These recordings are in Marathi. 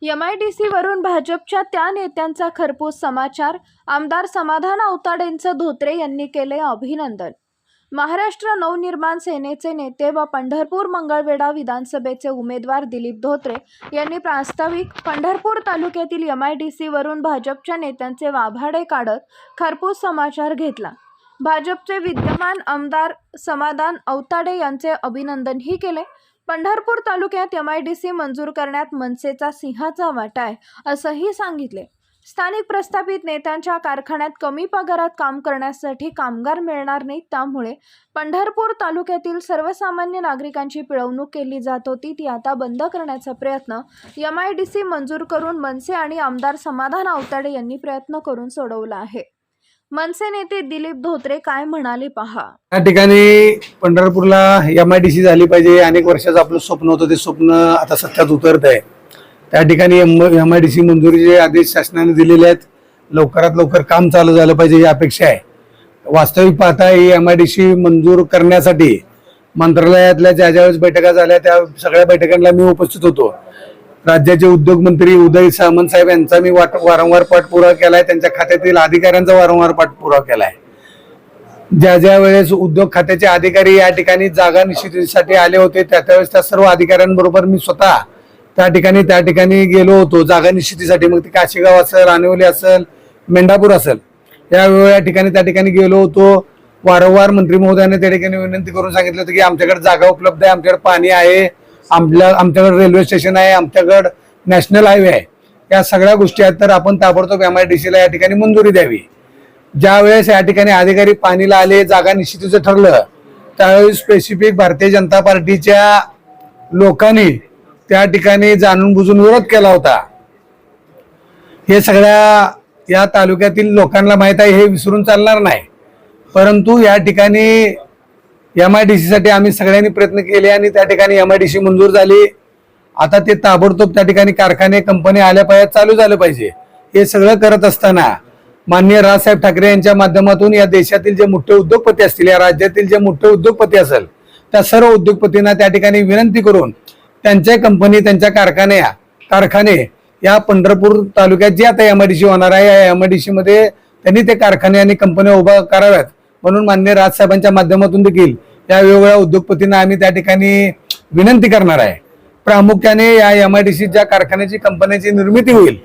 MIDC वरून भाजपच्या त्या नेत्यांचा खरपूस समाचार. आमदार समाधान औताडेंचं धोत्रे यांनी केले अभिनंदन. महाराष्ट्र नवनिर्माण सेनेचे नेते व पंढरपूर मंगळवेढा विधानसभेचे उमेदवार दिलीप धोत्रे यांनी प्रास्ताविक पंढरपूर तालुक्यातील MIDC वरून भाजपच्या नेत्यांचे वाभाडे काढत खरपूस समाचार घेतला. भाजपचे विद्यमान आमदार समाधान औताडे यांचे अभिनंदनही केले. पंढरपूर तालुक्यात MIDC मंजूर करण्यात मनसेचा सिंहाचा वाटा आहे असंही सांगितले. स्थानिक प्रस्थापित नेत्यांच्या कारखान्यात कमी पगारात काम करण्यासाठी कामगार मिळणार नाहीत, त्यामुळे पंढरपूर तालुक्यातील सर्वसामान्य नागरिकांची पिळवणूक केली जात होती, ती आता बंद करण्याचा प्रयत्न MIDC मंजूर करून मनसे आणि आमदार समाधान औताडे यांनी प्रयत्न करून सोडवला आहे. मनसे नेते दिलीप धोत्रे काय म्हणाले पहा. या ठिकाणी पंढरपूरला MIDC झाली पाहिजे, अनेक वर्षाचं आपलं स्वप्न होतं, ते स्वप्न आता सत्यात उतरत आहे. त्या ठिकाणी MIDC मंजुरीचे आदेश शासनाने दिलेले आहेत. लवकरात लवकर काम चालू झालं पाहिजे ही अपेक्षा आहे. वास्तविक पाहता ही MIDC मंजूर करण्यासाठी मंत्रालयातल्या ज्या ज्यावेळेस बैठका झाल्या त्या सगळ्या बैठकांना मी उपस्थित होतो. राज्याचे उद्योग मंत्री उदय सामंत साहेब यांचा मी वारंवार पाठपुरावा केलाय, त्यांच्या खात्यातील अधिकाऱ्यांचा वारंवार पाठपुरावा केलाय. ज्या ज्या वेळेस उद्योग खात्याचे अधिकारी या ठिकाणी जागा निश्चितीसाठी आले होते त्यावेळेस त्या सर्व अधिकाऱ्यांबरोबर मी स्वतः त्या ठिकाणी गेलो होतो जागा निश्चितीसाठी. मग ते काशीगाव असेल, आनिवली असेल, मेंढापूर असेल, या ठिकाणी गेलो होतो. वारंवार मंत्री महोदयांनी त्या ठिकाणी विनंती करून सांगितलं होतं की आमच्याकडे जागा उपलब्ध आहे, आमच्याकडे पाणी आहे, आमच्याकडे रेल्वे स्टेशन आहे, आमच्याकडे नॅशनल हायवे आहे, या सगळ्या गोष्टी आहेत, तर आपण ताबडतोब MIDCला या ठिकाणी मंजुरी द्यावी. ज्या वेळेस या ठिकाणी अधिकारी पाणीला आले, जागा निश्चितीचं ठरलं, त्यावेळेस स्पेसिफिक भारतीय जनता पार्टीच्या लोकांनी त्या ठिकाणी जाणून बुजून विरोध केला होता. हे सगळ्या या तालुक्यातील लोकांना माहीत आहे, हे विसरून चालणार नाही. परंतु या ठिकाणी MIDC साठी आम्ही सगळ्यांनी प्रयत्न केले आणि त्या ठिकाणी MIDC मंजूर झाली. आता ते ताबडतोब त्या ठिकाणी कारखाने, कंपनी आल्या पाहिजे, चालू झालं पाहिजे. हे सगळं करत असताना माननीय राजसाहेब ठाकरे यांच्या माध्यमातून या देशातील जे मोठे उद्योगपती असतील, या राज्यातील जे मोठे उद्योगपती असेल, त्या सर्व उद्योगपतींना त्या ठिकाणी विनंती करून त्यांच्या कंपनी, त्यांच्या कारखाने या पंढरपूर तालुक्यात जे आता MIDC होणार आहे, या MIDC मध्ये त्यांनी ते कारखाने आणि कंपन्या उभा कराव्यात म्हणून माननीय राजसाहेबांच्या माध्यमातून देखील या वेगवेगळ्या उद्योगपतींना आम्ही त्या ठिकाणी विनंती करणार आहे. प्रामुख्याने या MIDC ज्या कारखान्याची, कंपन्याची निर्मिती होईल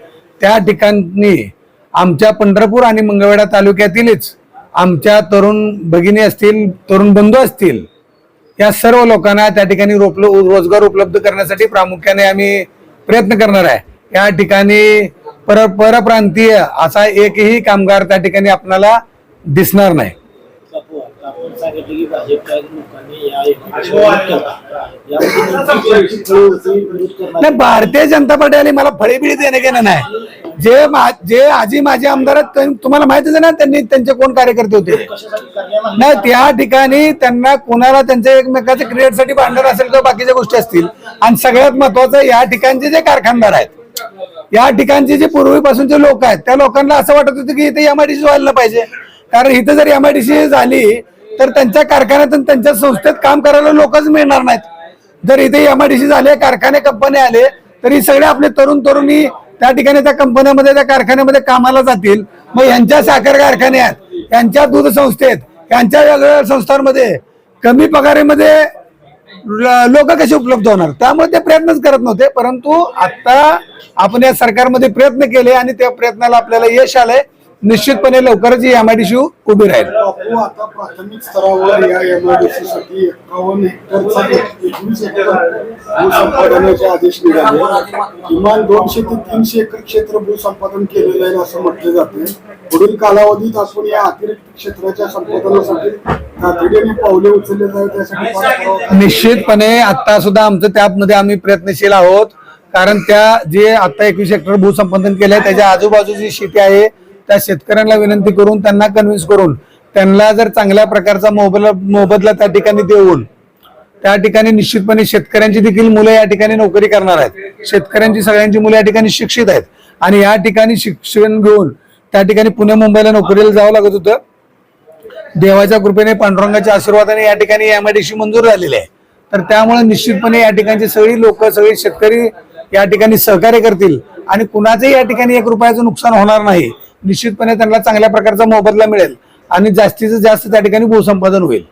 त्या ठिकाणी आमच्या पंढरपूर आणि मंगळवेढा तालुक्यातीलच आमच्या तरुण भगिनी असतील, तरुण बंधू असतील, या सर्व लोकांना त्या ठिकाणी रोजगार उपलब्ध करण्यासाठी प्रामुख्याने आम्ही प्रयत्न करणार आहे. या ठिकाणी परप्रांतीय असा एकही कामगार त्या ठिकाणी आपल्याला दिसणार नाही. भारतीय जनता पार्टी आणि मला फळीबिळी देणे घेणं नाही. जे आजी माझे आमदार आहेत तुम्हाला माहितीच आहे ना, त्यांनी त्यांचे कोण कार्यकर्ते होते नाही. त्या ठिकाणी त्यांना कोणाला त्यांच्या एकमेकाच्या क्रिएटसाठी भांडण असेल किंवा बाकीच्या गोष्टी असतील. आणि सगळ्यात महत्वाचं, या ठिकाणचे जे कारखानदार आहेत, या ठिकाणचे जे पूर्वीपासूनचे लोक आहेत, त्या लोकांना असं वाटत होतं की इथे MIDC व्हायला पाहिजे. कारण इथे जर MIDC झाली तर त्यांच्या कारखान्यातून त्यांच्या संस्थेत काम करायला लोकच मिळणार नाहीत. जर इथे MIDC झाले, कारखाने, कंपनी आले, तर ही सगळे आपले तरुणी त्या ठिकाणी त्या कंपन्यामध्ये, त्या कारखान्यामध्ये कामाला जातील. मग यांच्या साखर कारखान्यात, यांच्या दूध संस्थेत, यांच्या वेगवेगळ्या संस्थांमध्ये कमी पगारीमध्ये लोक कसे उपलब्ध होणार? त्यामुळे ते प्रयत्नच करत नव्हते. परंतु आता आपण या सरकारमध्ये प्रयत्न केले आणि त्या प्रयत्नाला आपल्याला यश आलंय. निश्चितपणे लवकरच ही MIDC उभी राहील. आता प्राथमिक स्तरावर या MIDC साठी 51 हेक्टरचा 21 एकर भूसंपादनाचे आदेश निघाले. किमान 200 ते 300 एकर क्षेत्र भूसंपादन केलेलं आहे असं म्हटलं जाते. पुढील कालावधीत आपण या अतिरिक्त क्षेत्राच्या संपादनासाठी तातडीने पावले उचलले जावे, त्यासाठी निश्चितपणे आता सुद्धा आमचं त्यामध्ये आम्ही प्रयत्नशील आहोत. कारण त्या जे आता 21 हेक्टर भूसंपादन केलंय त्याच्या आजूबाजूची शेती आहे, त्या शेतकऱ्यांना विनंती करून, त्यांना कन्व्हिन्स करून, त्यांना जर चांगल्या प्रकारचा मोबदला त्या ठिकाणी देऊन, त्या ठिकाणी निश्चितपणे शेतकऱ्यांची देखील मुलं या ठिकाणी नोकरी करणार आहेत. शेतकऱ्यांची सगळ्यांची मुलं या ठिकाणी शिक्षित आहेत आणि या ठिकाणी शिक्षण घेऊन त्या ठिकाणी पुणे मुंबईला नोकरीला जावं लागत होतं. देवाच्या कृपेने, पांडुरंगाच्या आशीर्वादाने या ठिकाणी MIDC मंजूर झालेली आहे. तर त्यामुळे निश्चितपणे या ठिकाणची सगळी लोक, सगळे शेतकरी या ठिकाणी सहकार्य करतील आणि कुणाचंही या ठिकाणी 1 रुपयाचं नुकसान होणार नाही. निश्चितपणे त्यांना चांगल्या प्रकारचा मोबदला मिळेल आणि जास्तीत जास्त त्या ठिकाणी भूसंपादन होईल.